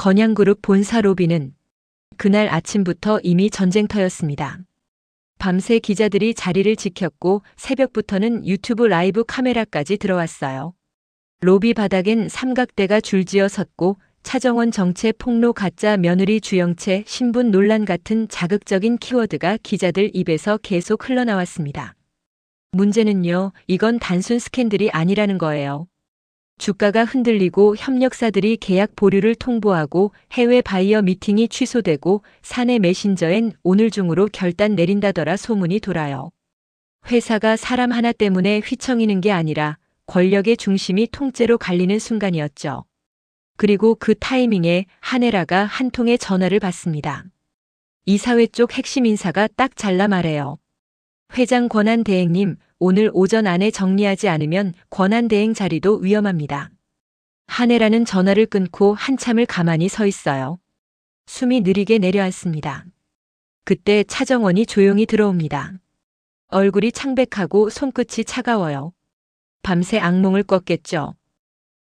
건양그룹 본사 로비는 그날 아침부터 이미 전쟁터였습니다. 밤새 기자들이 자리를 지켰고 새벽부터는 유튜브 라이브 카메라까지 들어왔어요. 로비 바닥엔 삼각대가 줄지어 섰고 차정원 정체 폭로 가짜 며느리 주영채 신분 논란 같은 자극적인 키워드가 기자들 입에서 계속 흘러나왔습니다. 문제는요, 이건 단순 스캔들이 아니라는 거예요. 주가가 흔들리고 협력사들이 계약 보류를 통보하고 해외 바이어 미팅이 취소되고 사내 메신저엔 오늘 중으로 결단 내린다더라 소문이 돌아요. 회사가 사람 하나 때문에 휘청이는 게 아니라 권력의 중심이 통째로 갈리는 순간이었죠. 그리고 그 타이밍에 한혜라가 한 통의 전화를 받습니다. 이사회 쪽 핵심 인사가 딱 잘라 말해요. 회장 권한대행님, 오늘 오전 안에 정리하지 않으면 권한대행 자리도 위험합니다. 한혜라는 전화를 끊고 한참을 가만히 서 있어요. 숨이 느리게 내려앉습니다. 그때 차정원이 조용히 들어옵니다. 얼굴이 창백하고 손끝이 차가워요. 밤새 악몽을 꿨겠죠.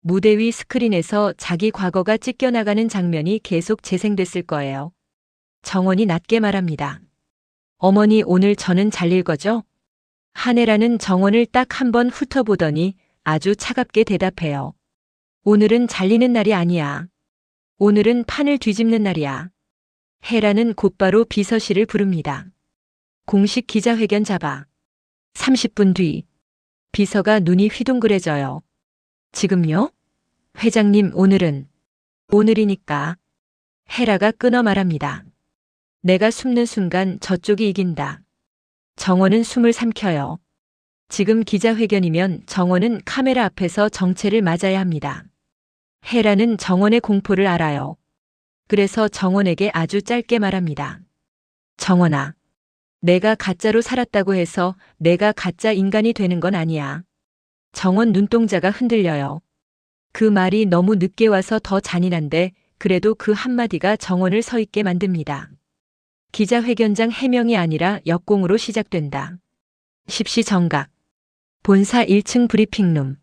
무대 위 스크린에서 자기 과거가 찢겨나가는 장면이 계속 재생됐을 거예요. 정원이 낮게 말합니다. 어머니, 오늘 저는 잘릴 거죠? 한혜라는 정원을 딱 한 번 훑어보더니 아주 차갑게 대답해요. 오늘은 잘리는 날이 아니야. 오늘은 판을 뒤집는 날이야. 혜라는 곧바로 비서실을 부릅니다. 공식 기자회견 잡아. 30분 뒤. 비서가 눈이 휘둥그레져요. 지금요? 회장님, 오늘은. 오늘이니까. 혜라가 끊어 말합니다. 내가 숨는 순간 저쪽이 이긴다. 정원은 숨을 삼켜요. 지금 기자회견이면 정원은 카메라 앞에서 정체를 맞아야 합니다. 혜라는 정원의 공포를 알아요. 그래서 정원에게 아주 짧게 말합니다. 정원아, 내가 가짜로 살았다고 해서 내가 가짜 인간이 되는 건 아니야. 정원 눈동자가 흔들려요. 그 말이 너무 늦게 와서 더 잔인한데 그래도 그 한마디가 정원을 서 있게 만듭니다. 기자회견장 해명이 아니라 역공으로 시작된다. 십시 정각. 본사 1층 브리핑룸.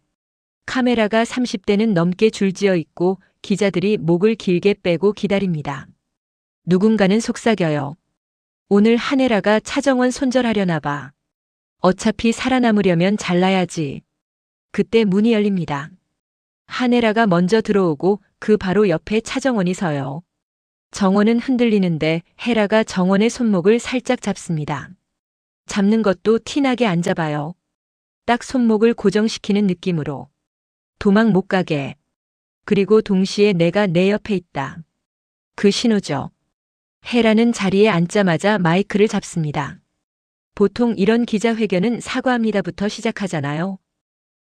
카메라가 30대는 넘게 줄지어 있고 기자들이 목을 길게 빼고 기다립니다. 누군가는 속삭여요. 오늘 한혜라가 차정원 손절하려나 봐. 어차피 살아남으려면 잘라야지. 그때 문이 열립니다. 한혜라가 먼저 들어오고 그 바로 옆에 차정원이 서요. 정원은 흔들리는데 혜라가 정원의 손목을 살짝 잡습니다. 잡는 것도 티나게 안 잡아요. 딱 손목을 고정시키는 느낌으로. 도망 못 가게. 그리고 동시에 내가 내 옆에 있다. 그 신호죠. 혜라는 자리에 앉자마자 마이크를 잡습니다. 보통 이런 기자회견은 사과합니다부터 시작하잖아요.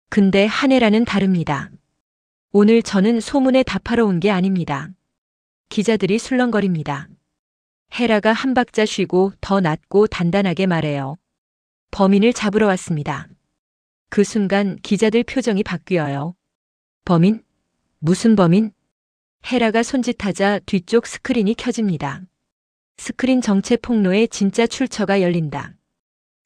근데 한혜라는 다릅니다. 오늘 저는 소문에 답하러 온 게 아닙니다. 기자들이 술렁거립니다. 혜라가 한 박자 쉬고 더 낮고 단단하게 말해요. 범인을 잡으러 왔습니다. 그 순간 기자들 표정이 바뀌어요. 범인? 무슨 범인? 혜라가 손짓하자 뒤쪽 스크린이 켜집니다. 스크린 정체 폭로의 진짜 출처가 열린다.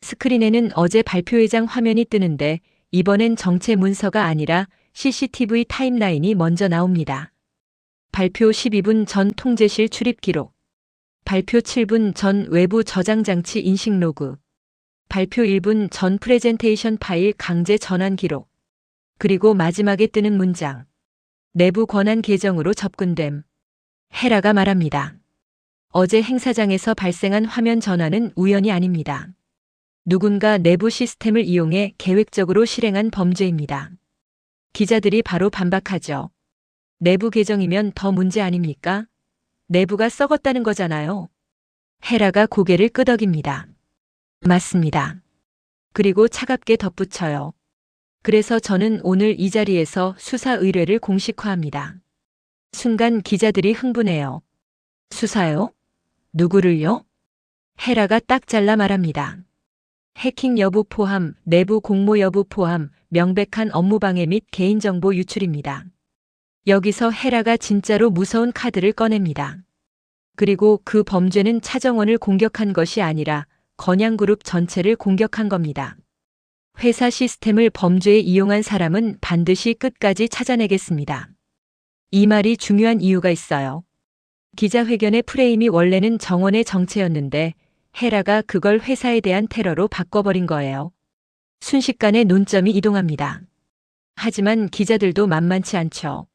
스크린에는 어제 발표회장 화면이 뜨는데 이번엔 정체 문서가 아니라 CCTV 타임라인이 먼저 나옵니다. 발표 12분 전 통제실 출입 기록. 발표 7분 전 외부 저장 장치 인식 로그. 발표 1분 전 프레젠테이션 파일 강제 전환 기록. 그리고 마지막에 뜨는 문장. 내부 권한 계정으로 접근됨. 혜라가 말합니다. 어제 행사장에서 발생한 화면 전환은 우연이 아닙니다. 누군가 내부 시스템을 이용해 계획적으로 실행한 범죄입니다. 기자들이 바로 반박하죠. 내부 계정이면 더 문제 아닙니까? 내부가 썩었다는 거잖아요. 혜라가 고개를 끄덕입니다. 맞습니다. 그리고 차갑게 덧붙여요. 그래서 저는 오늘 이 자리에서 수사 의뢰를 공식화합니다. 순간 기자들이 흥분해요. 수사요? 누구를요? 혜라가 딱 잘라 말합니다. 해킹 여부 포함, 내부 공모 여부 포함, 명백한 업무방해 및 개인정보 유출입니다. 여기서 혜라가 진짜로 무서운 카드를 꺼냅니다. 그리고 그 범죄는 차정원을 공격한 것이 아니라 건양그룹 전체를 공격한 겁니다. 회사 시스템을 범죄에 이용한 사람은 반드시 끝까지 찾아내겠습니다. 이 말이 중요한 이유가 있어요. 기자회견의 프레임이 원래는 정원의 정체였는데 헤라가 그걸 회사에 대한 테러로 바꿔버린 거예요. 순식간에 논점이 이동합니다. 하지만 기자들도 만만치 않죠.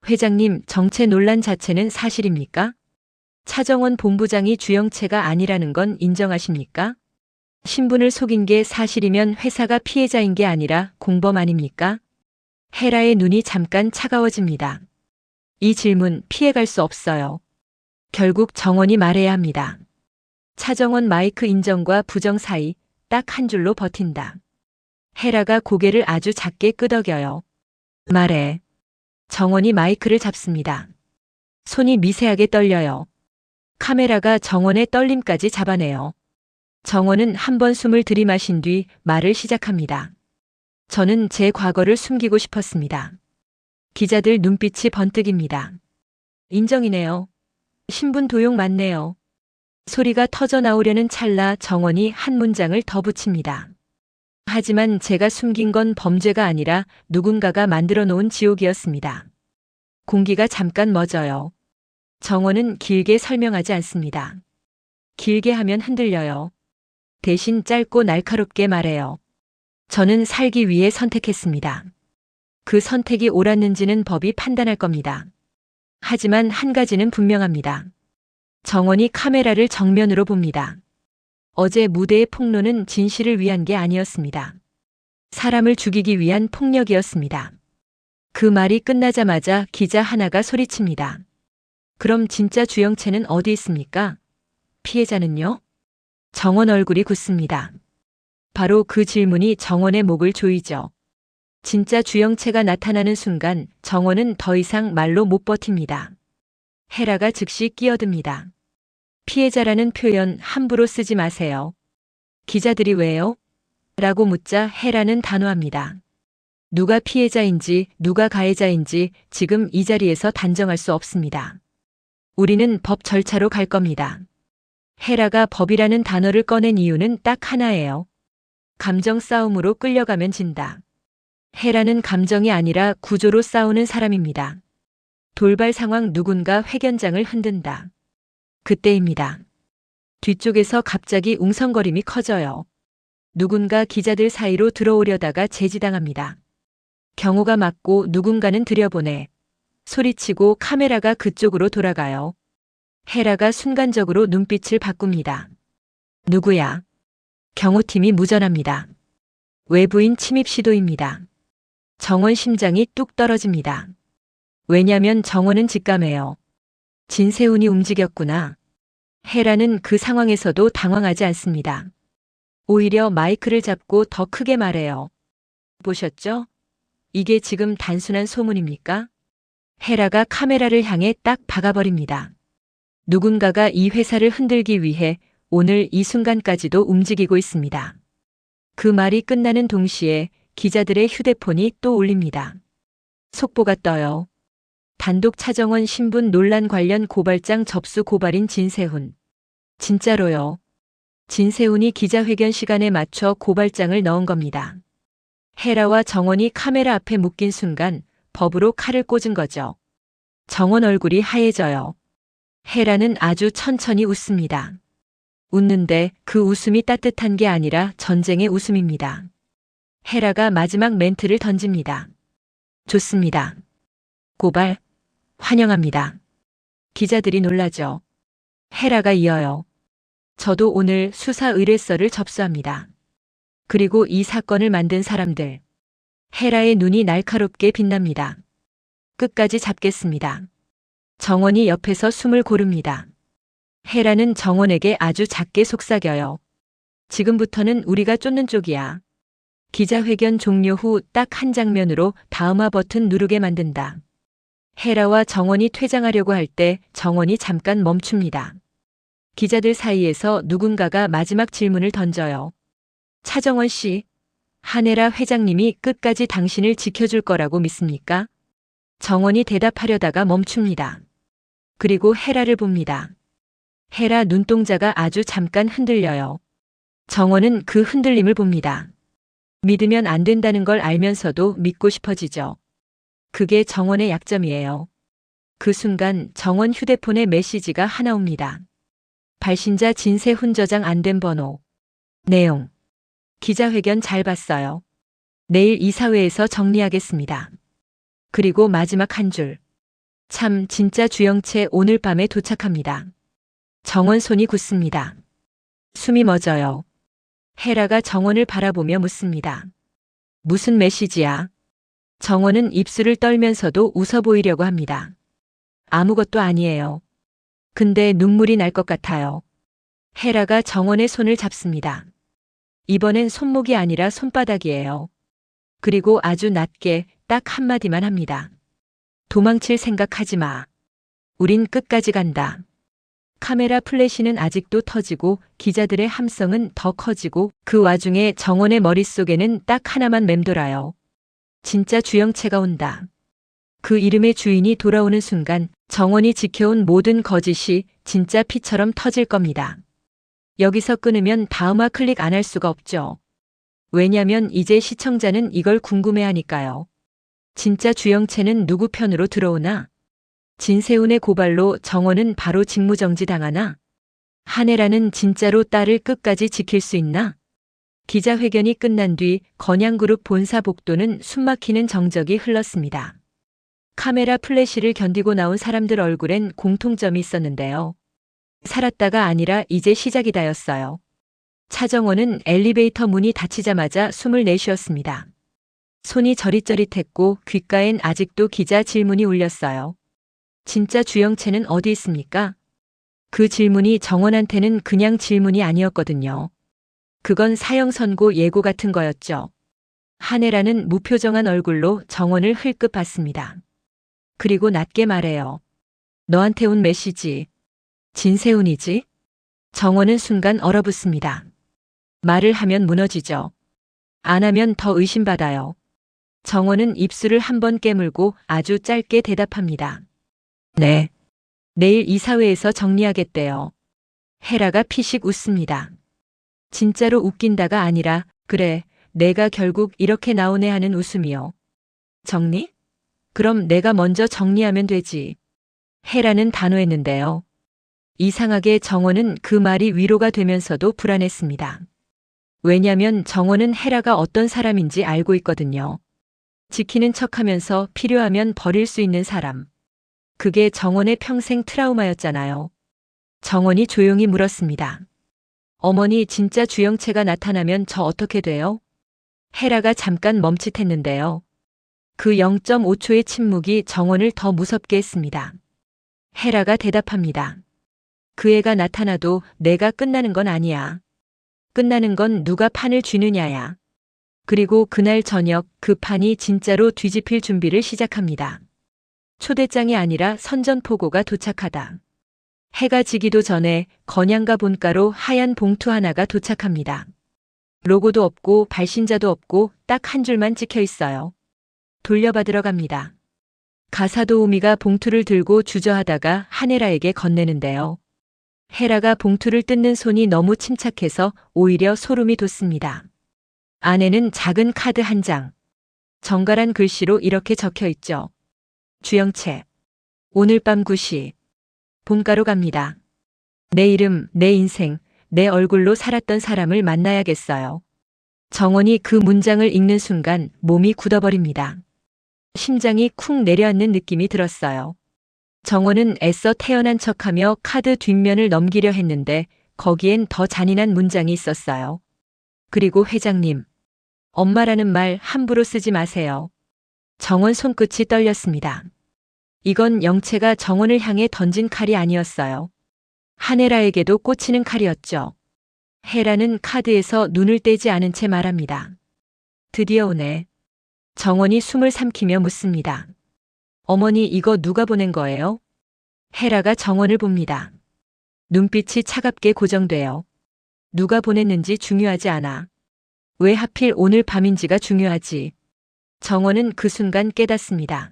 회장님, 정체 논란 자체는 사실입니까? 차정원 본부장이 주영채가 아니라는 건 인정하십니까? 신분을 속인 게 사실이면 회사가 피해자인 게 아니라 공범 아닙니까? 헤라의 눈이 잠깐 차가워집니다. 이 질문 피해갈 수 없어요. 결국 정원이 말해야 합니다. 차정원 마이크 인정과 부정 사이 딱 한 줄로 버틴다. 헤라가 고개를 아주 작게 끄덕여요. 말해. 정원이 마이크를 잡습니다. 손이 미세하게 떨려요. 카메라가 정원의 떨림까지 잡아내요. 정원은 한 번 숨을 들이마신 뒤 말을 시작합니다. 저는 제 과거를 숨기고 싶었습니다. 기자들 눈빛이 번뜩입니다. 인정이네요. 신분 도용 맞네요. 소리가 터져 나오려는 찰나 정원이 한 문장을 더 붙입니다. 하지만 제가 숨긴 건 범죄가 아니라 누군가가 만들어 놓은 지옥이었습니다. 공기가 잠깐 멎어요. 정원은 길게 설명하지 않습니다. 길게 하면 흔들려요. 대신 짧고 날카롭게 말해요. 저는 살기 위해 선택했습니다. 그 선택이 옳았는지는 법이 판단할 겁니다. 하지만 한 가지는 분명합니다. 정원이 카메라를 정면으로 봅니다. 어제 무대의 폭로는 진실을 위한 게 아니었습니다. 사람을 죽이기 위한 폭력이었습니다. 그 말이 끝나자마자 기자 하나가 소리칩니다. 그럼 진짜 주영채는 어디 있습니까? 피해자는요? 정원 얼굴이 굳습니다. 바로 그 질문이 정원의 목을 조이죠. 진짜 주영채가 나타나는 순간 정원은 더 이상 말로 못 버팁니다. 헤라가 즉시 끼어듭니다. 피해자라는 표현 함부로 쓰지 마세요. 기자들이 왜요? 라고 묻자 헤라는 단호합니다. 누가 피해자인지 누가 가해자인지 지금 이 자리에서 단정할 수 없습니다. 우리는 법 절차로 갈 겁니다. 헤라가 법이라는 단어를 꺼낸 이유는 딱 하나예요. 감정 싸움으로 끌려가면 진다. 헤라는 감정이 아니라 구조로 싸우는 사람입니다. 돌발 상황 누군가 회견장을 흔든다. 그때입니다. 뒤쪽에서 갑자기 웅성거림이 커져요. 누군가 기자들 사이로 들어오려다가 제지당합니다. 경호가 맞고 누군가는 들여보내. 소리치고 카메라가 그쪽으로 돌아가요. 헤라가 순간적으로 눈빛을 바꿉니다. 누구야? 경호팀이 무전합니다. 외부인 침입 시도입니다. 정원 심장이 뚝 떨어집니다. 왜냐면 정원은 직감해요. 진세훈이 움직였구나. 헤라는 그 상황에서도 당황하지 않습니다. 오히려 마이크를 잡고 더 크게 말해요. 보셨죠? 이게 지금 단순한 소문입니까? 헤라가 카메라를 향해 딱 박아버립니다. 누군가가 이 회사를 흔들기 위해 오늘 이 순간까지도 움직이고 있습니다. 그 말이 끝나는 동시에 기자들의 휴대폰이 또 울립니다. 속보가 떠요. 단독 차정원 신분 논란 관련 고발장 접수 고발인 진세훈. 진짜로요. 진세훈이 기자회견 시간에 맞춰 고발장을 넣은 겁니다. 헤라와 정원이 카메라 앞에 묶인 순간 법으로 칼을 꽂은 거죠. 정원 얼굴이 하얘져요. 헤라는 아주 천천히 웃습니다. 웃는데 그 웃음이 따뜻한 게 아니라 전쟁의 웃음입니다. 헤라가 마지막 멘트를 던집니다. 좋습니다. 고발, 환영합니다. 기자들이 놀라죠. 헤라가 이어요. 저도 오늘 수사 의뢰서를 접수합니다. 그리고 이 사건을 만든 사람들. 헤라의 눈이 날카롭게 빛납니다. 끝까지 잡겠습니다. 정원이 옆에서 숨을 고릅니다. 헤라는 정원에게 아주 작게 속삭여요. 지금부터는 우리가 쫓는 쪽이야. 기자회견 종료 후 딱 한 장면으로 다음화 버튼 누르게 만든다. 헤라와 정원이 퇴장하려고 할 때 정원이 잠깐 멈춥니다. 기자들 사이에서 누군가가 마지막 질문을 던져요. 차정원 씨, 한혜라 회장님이 끝까지 당신을 지켜줄 거라고 믿습니까? 정원이 대답하려다가 멈춥니다. 그리고 헤라를 봅니다. 헤라 눈동자가 아주 잠깐 흔들려요. 정원은 그 흔들림을 봅니다. 믿으면 안 된다는 걸 알면서도 믿고 싶어지죠. 그게 정원의 약점이에요. 그 순간 정원 휴대폰에 메시지가 하나 옵니다. 발신자 진세훈 저장 안 된 번호. 내용. 기자회견 잘 봤어요. 내일 이사회에서 정리하겠습니다. 그리고 마지막 한 줄. 참 진짜 주영채 오늘 밤에 도착합니다. 정원 손이 굳습니다. 숨이 멎어요. 헤라가 정원을 바라보며 묻습니다. 무슨 메시지야? 정원은 입술을 떨면서도 웃어 보이려고 합니다. 아무것도 아니에요. 근데 눈물이 날 것 같아요. 헤라가 정원의 손을 잡습니다. 이번엔 손목이 아니라 손바닥이에요. 그리고 아주 낮게 딱 한마디만 합니다. 도망칠 생각하지 마. 우린 끝까지 간다. 카메라 플래시는 아직도 터지고 기자들의 함성은 더 커지고 그 와중에 정원의 머릿속에는 딱 하나만 맴돌아요. 진짜 주영채가 온다. 그 이름의 주인이 돌아오는 순간 정원이 지켜온 모든 거짓이 진짜 피처럼 터질 겁니다. 여기서 끊으면 다음화 클릭 안 할 수가 없죠. 왜냐면 이제 시청자는 이걸 궁금해하니까요. 진짜 주영채는 누구 편으로 들어오나? 진세훈의 고발로 정원은 바로 직무정지 당하나? 한혜라는 진짜로 딸을 끝까지 지킬 수 있나? 기자회견이 끝난 뒤 건양그룹 본사 복도는 숨막히는 정적이 흘렀습니다. 카메라 플래시를 견디고 나온 사람들 얼굴엔 공통점이 있었는데요. 살았다가 아니라 이제 시작이다였어요. 차정원은 엘리베이터 문이 닫히자마자 숨을 내쉬었습니다. 손이 저릿저릿했고 귓가엔 아직도 기자 질문이 울렸어요. 진짜 주영채는 어디 있습니까? 그 질문이 정원한테는 그냥 질문이 아니었거든요. 그건 사형 선고 예고 같은 거였죠. 한혜라는 무표정한 얼굴로 정원을 흘끗 봤습니다. 그리고 낮게 말해요. 너한테 온 메시지. 진세훈이지? 정원은 순간 얼어붙습니다. 말을 하면 무너지죠. 안 하면 더 의심받아요. 정원은 입술을 한번 깨물고 아주 짧게 대답합니다. 네. 내일 이사회에서 정리하겠대요. 헤라가 피식 웃습니다. 진짜로 웃긴다가 아니라 그래, 내가 결국 이렇게 나오네 하는 웃음이요. 정리? 그럼 내가 먼저 정리하면 되지. 헤라는 단호했는데요. 이상하게 정원은 그 말이 위로가 되면서도 불안했습니다. 왜냐면 정원은 헤라가 어떤 사람인지 알고 있거든요. 지키는 척하면서 필요하면 버릴 수 있는 사람. 그게 정원의 평생 트라우마였잖아요. 정원이 조용히 물었습니다. 어머니 진짜 주영채가 나타나면 저 어떻게 돼요? 헤라가 잠깐 멈칫했는데요. 그 0.5초의 침묵이 정원을 더 무섭게 했습니다. 헤라가 대답합니다. 그 애가 나타나도 내가 끝나는 건 아니야. 끝나는 건 누가 판을 쥐느냐야. 그리고 그날 저녁 그 판이 진짜로 뒤집힐 준비를 시작합니다. 초대장이 아니라 선전포고가 도착하다. 해가 지기도 전에 건양가 본가로 하얀 봉투 하나가 도착합니다. 로고도 없고 발신자도 없고 딱 한 줄만 찍혀 있어요. 돌려받으러 갑니다. 가사도우미가 봉투를 들고 주저하다가 한혜라에게 건네는데요. 헤라가 봉투를 뜯는 손이 너무 침착해서 오히려 소름이 돋습니다. 안에는 작은 카드 한 장. 정갈한 글씨로 이렇게 적혀 있죠. 주영채. 오늘 밤 9시. 본가로 갑니다. 내 이름, 내 인생, 내 얼굴로 살았던 사람을 만나야겠어요. 정원이 그 문장을 읽는 순간 몸이 굳어버립니다. 심장이 쿵 내려앉는 느낌이 들었어요. 정원은 애써 태어난 척하며 카드 뒷면을 넘기려 했는데 거기엔 더 잔인한 문장이 있었어요. 그리고 회장님, 엄마라는 말 함부로 쓰지 마세요. 정원 손끝이 떨렸습니다. 이건 영채가 정원을 향해 던진 칼이 아니었어요. 한혜라에게도 꽂히는 칼이었죠. 헤라는 카드에서 눈을 떼지 않은 채 말합니다. 드디어 오네. 정원이 숨을 삼키며 묻습니다. 어머니 이거 누가 보낸 거예요? 헤라가 정원을 봅니다. 눈빛이 차갑게 고정돼요. 누가 보냈는지 중요하지 않아. 왜 하필 오늘 밤인지가 중요하지. 정원은 그 순간 깨닫습니다.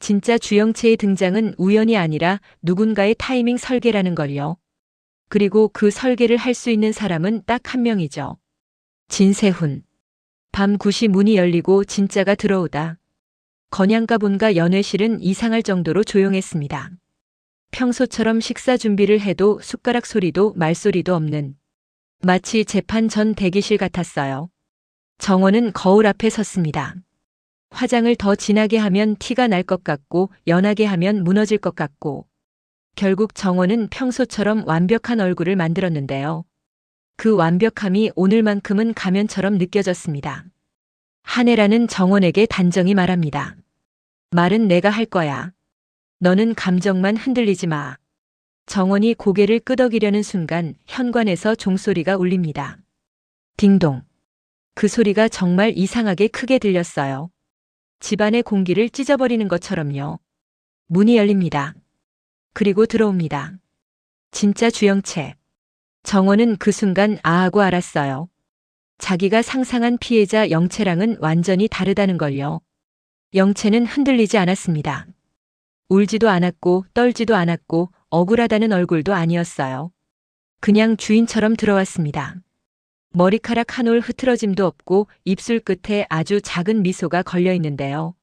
진짜 주영채의 등장은 우연이 아니라 누군가의 타이밍 설계라는 걸요. 그리고 그 설계를 할 수 있는 사람은 딱 한 명이죠. 진세훈. 밤 9시 문이 열리고 진짜가 들어오다. 건양가 본가 연회실은 이상할 정도로 조용했습니다. 평소처럼 식사 준비를 해도 숟가락 소리도 말소리도 없는 마치 재판 전 대기실 같았어요. 정원은 거울 앞에 섰습니다. 화장을 더 진하게 하면 티가 날 것 같고 연하게 하면 무너질 것 같고 결국 정원은 평소처럼 완벽한 얼굴을 만들었는데요. 그 완벽함이 오늘만큼은 가면처럼 느껴졌습니다. 한혜라는 정원에게 단정히 말합니다. 말은 내가 할 거야. 너는 감정만 흔들리지 마. 정원이 고개를 끄덕이려는 순간 현관에서 종소리가 울립니다. 딩동. 그 소리가 정말 이상하게 크게 들렸어요. 집안의 공기를 찢어버리는 것처럼요. 문이 열립니다. 그리고 들어옵니다. 진짜 주영채. 정원은 그 순간 아하고 알았어요. 자기가 상상한 피해자 영채랑은 완전히 다르다는 걸요. 영채는 흔들리지 않았습니다. 울지도 않았고 떨지도 않았고 억울하다는 얼굴도 아니었어요. 그냥 주인처럼 들어왔습니다. 머리카락 한 올 흐트러짐도 없고 입술 끝에 아주 작은 미소가 걸려 있는데요.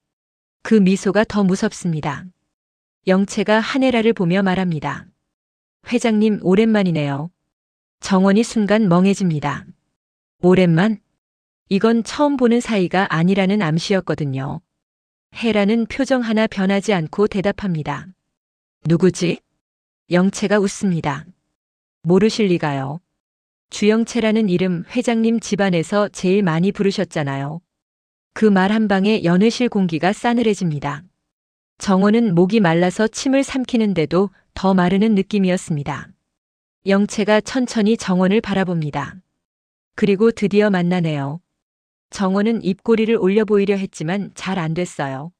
그 미소가 더 무섭습니다. 영채가 한혜라를 보며 말합니다. 회장님 오랜만이네요. 정원이 순간 멍해집니다. 오랜만? 이건 처음 보는 사이가 아니라는 암시였거든요. 혜라는 표정 하나 변하지 않고 대답합니다. 누구지? 영채가 웃습니다. 모르실 리가요. 주영채라는 이름 회장님 집안에서 제일 많이 부르셨잖아요. 그 말 한 방에 연회실 공기가 싸늘해집니다. 정원은 목이 말라서 침을 삼키는데도 더 마르는 느낌이었습니다. 영채가 천천히 정원을 바라봅니다. 그리고 드디어 만나네요. 정원은 입꼬리를 올려 보이려 했지만 잘 안 됐어요.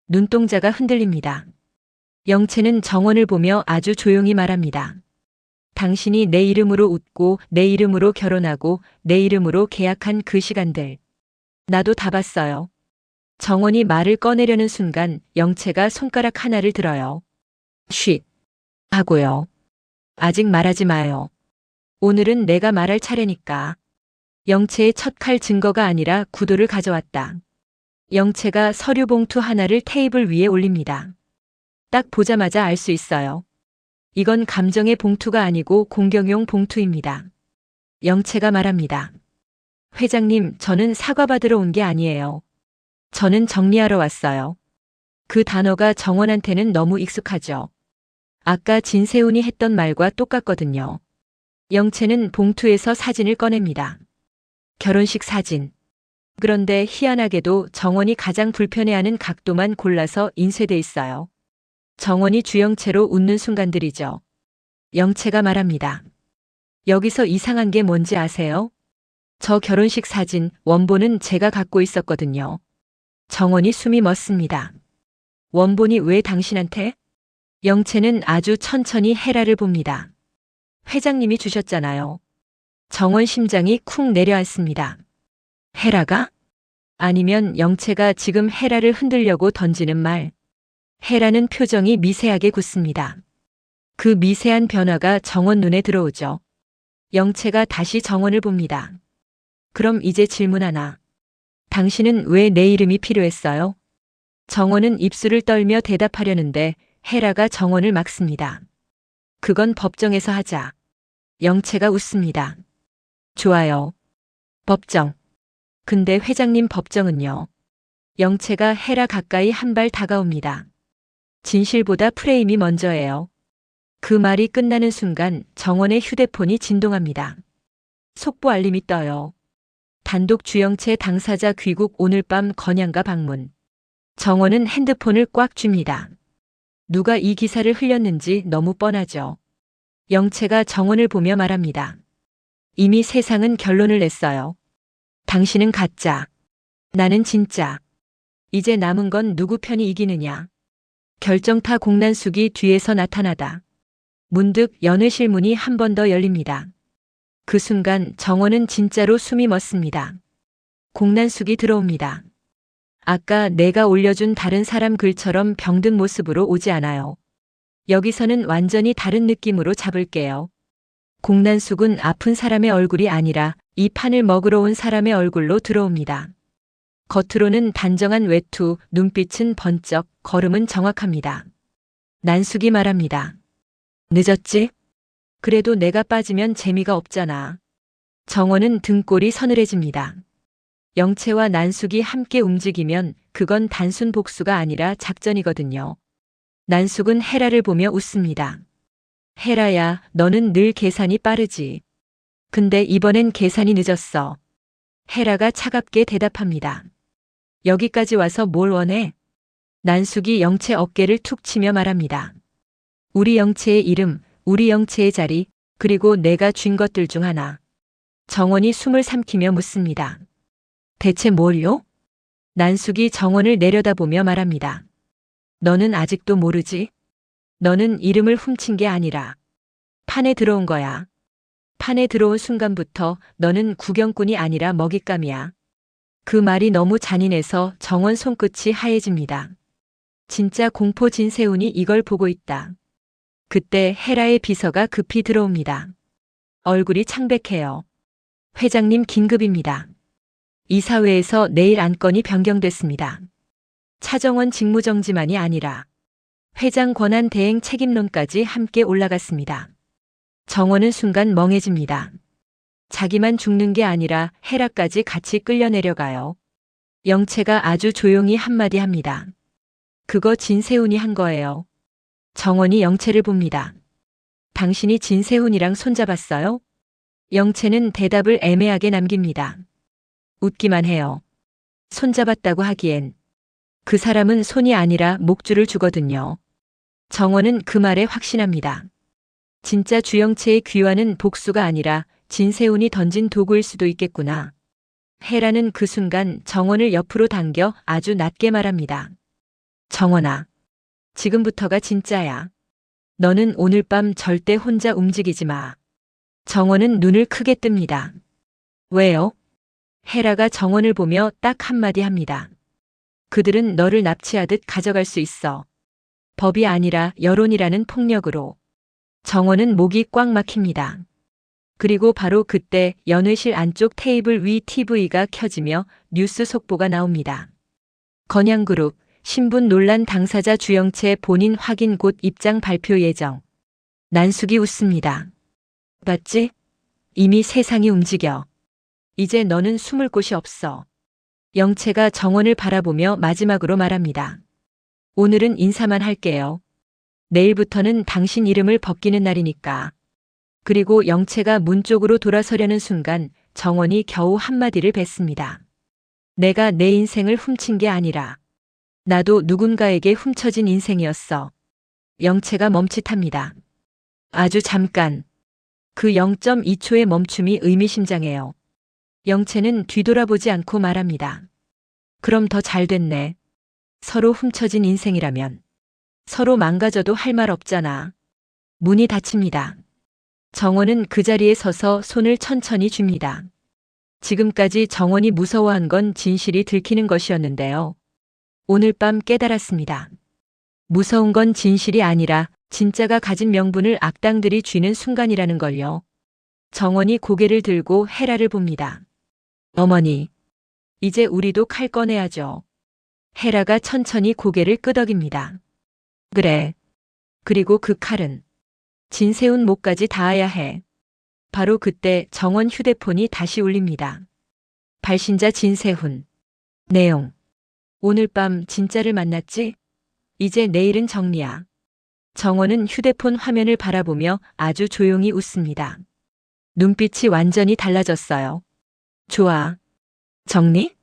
눈동자가 흔들립니다. 영채는 정원을 보며 아주 조용히 말합니다. 당신이 내 이름으로 웃고 내 이름으로 결혼하고 내 이름으로 계약한 그 시간들. 나도 다 봤어요. 정원이 말을 꺼내려는 순간 영채가 손가락 하나를 들어요. 쉿. 하고요. 아직 말하지 마요. 오늘은 내가 말할 차례니까. 영채의 첫 칼 증거가 아니라 구도를 가져왔다. 영채가 서류 봉투 하나를 테이블 위에 올립니다. 딱 보자마자 알 수 있어요. 이건 감정의 봉투가 아니고 공경용 봉투입니다. 영채가 말합니다. 회장님, 저는 사과받으러 온 게 아니에요. 저는 정리하러 왔어요. 그 단어가 정원한테는 너무 익숙하죠. 아까 진세훈이 했던 말과 똑같거든요. 영채는 봉투에서 사진을 꺼냅니다. 결혼식 사진. 그런데 희한하게도 정원이 가장 불편해하는 각도만 골라서 인쇄돼 있어요. 정원이 주영채로 웃는 순간들이죠. 영채가 말합니다. 여기서 이상한 게 뭔지 아세요? 저 결혼식 사진 원본은 제가 갖고 있었거든요. 정원이 숨이 멎습니다. 원본이 왜 당신한테? 영채는 아주 천천히 혜라를 봅니다. 회장님이 주셨잖아요. 정원 심장이 쿵 내려앉습니다. 혜라가? 아니면 영채가 지금 혜라를 흔들려고 던지는 말. 혜라는 표정이 미세하게 굳습니다. 그 미세한 변화가 정원 눈에 들어오죠. 영채가 다시 정원을 봅니다. 그럼 이제 질문 하나. 당신은 왜 내 이름이 필요했어요? 정원은 입술을 떨며 대답하려는데 혜라가 정원을 막습니다. 그건 법정에서 하자. 영채가 웃습니다. 좋아요. 법정. 근데 회장님 법정은요? 영채가 혜라 가까이 한 발 다가옵니다. 진실보다 프레임이 먼저예요. 그 말이 끝나는 순간 정원의 휴대폰이 진동합니다. 속보 알림이 떠요. 단독 주영채 당사자 귀국 오늘 밤 건양가 방문. 정원은 핸드폰을 꽉 쥡니다. 누가 이 기사를 흘렸는지 너무 뻔하죠. 영채가 정원을 보며 말합니다. 이미 세상은 결론을 냈어요. 당신은 가짜. 나는 진짜. 이제 남은 건 누구 편이 이기느냐. 결정타 공난숙이 뒤에서 나타나다. 문득 연회실 문이 한 번 더 열립니다. 그 순간 정원은 진짜로 숨이 멎습니다. 공난숙이 들어옵니다. 아까 내가 올려준 다른 사람 글처럼 병든 모습으로 오지 않아요. 여기서는 완전히 다른 느낌으로 잡을게요. 공난숙은 아픈 사람의 얼굴이 아니라 이 판을 먹으러 온 사람의 얼굴로 들어옵니다. 겉으로는 단정한 외투, 눈빛은 번쩍, 걸음은 정확합니다. 난숙이 말합니다. 늦었지? 그래도 내가 빠지면 재미가 없잖아. 정원은 등골이 서늘해집니다. 영채와 난숙이 함께 움직이면 그건 단순 복수가 아니라 작전이거든요. 난숙은 헤라를 보며 웃습니다. 헤라야, 너는 늘 계산이 빠르지. 근데 이번엔 계산이 늦었어. 헤라가 차갑게 대답합니다. 여기까지 와서 뭘 원해? 난숙이 영채 어깨를 툭 치며 말합니다. 우리 영채의 이름, 우리 영채의 자리, 그리고 내가 쥔 것들 중 하나. 정원이 숨을 삼키며 묻습니다. 대체 뭘요? 난숙이 정원을 내려다보며 말합니다. 너는 아직도 모르지? 너는 이름을 훔친 게 아니라 판에 들어온 거야. 판에 들어온 순간부터 너는 구경꾼이 아니라 먹잇감이야. 그 말이 너무 잔인해서 정원 손끝이 하얘집니다. 진짜 공포 진세훈이 이걸 보고 있다. 그때 헤라의 비서가 급히 들어옵니다. 얼굴이 창백해요. 회장님 긴급입니다. 이사회에서 내일 안건이 변경됐습니다. 차정원 직무정지만이 아니라 회장 권한 대행 책임론까지 함께 올라갔습니다. 정원은 순간 멍해집니다. 자기만 죽는 게 아니라 헤라까지 같이 끌려 내려가요. 영채가 아주 조용히 한마디 합니다. 그거 진세훈이 한 거예요. 정원이 영채를 봅니다. 당신이 진세훈이랑 손잡았어요? 영채는 대답을 애매하게 남깁니다. 웃기만 해요. 손잡았다고 하기엔 그 사람은 손이 아니라 목줄을 주거든요. 정원은 그 말에 확신합니다. 진짜 주영채의 귀환은 복수가 아니라 진세훈이 던진 도구일 수도 있겠구나. 헤라는 그 순간 정원을 옆으로 당겨 아주 낮게 말합니다. 정원아, 지금부터가 진짜야. 너는 오늘 밤 절대 혼자 움직이지 마. 정원은 눈을 크게 뜹니다. 왜요? 헤라가 정원을 보며 딱 한마디 합니다. 그들은 너를 납치하듯 가져갈 수 있어. 법이 아니라 여론이라는 폭력으로. 정원은 목이 꽉 막힙니다. 그리고 바로 그때 연회실 안쪽 테이블 위 TV가 켜지며 뉴스 속보가 나옵니다. 건양그룹, 신분 논란 당사자 주영채 본인 확인 곧 입장 발표 예정. 난숙이 웃습니다. 봤지? 이미 세상이 움직여. 이제 너는 숨을 곳이 없어. 영채가 정원을 바라보며 마지막으로 말합니다. 오늘은 인사만 할게요. 내일부터는 당신 이름을 벗기는 날이니까. 그리고 영채가 문 쪽으로 돌아서려는 순간 정원이 겨우 한마디를 뱉습니다. 내가 내 인생을 훔친 게 아니라 나도 누군가에게 훔쳐진 인생이었어. 영채가 멈칫합니다. 아주 잠깐. 그 0.2초의 멈춤이 의미심장해요. 영채는 뒤돌아보지 않고 말합니다. 그럼 더 잘 됐네. 서로 훔쳐진 인생이라면 서로 망가져도 할 말 없잖아. 문이 닫힙니다. 정원은 그 자리에 서서 손을 천천히 줍니다. 지금까지 정원이 무서워한 건 진실이 들키는 것이었는데요. 오늘 밤 깨달았습니다. 무서운 건 진실이 아니라 진짜가 가진 명분을 악당들이 쥐는 순간이라는 걸요. 정원이 고개를 들고 헤라를 봅니다. 어머니, 이제 우리도 칼 꺼내야죠. 헤라가 천천히 고개를 끄덕입니다. 그래. 그리고 그 칼은 진세훈 목까지 닿아야 해. 바로 그때 정원 휴대폰이 다시 울립니다. 발신자 진세훈. 내용. 오늘 밤 진짜를 만났지? 이제 내일은 정리야. 정원은 휴대폰 화면을 바라보며 아주 조용히 웃습니다. 눈빛이 완전히 달라졌어요. 좋아. 정리?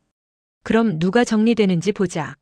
그럼 누가 정리되는지 보자.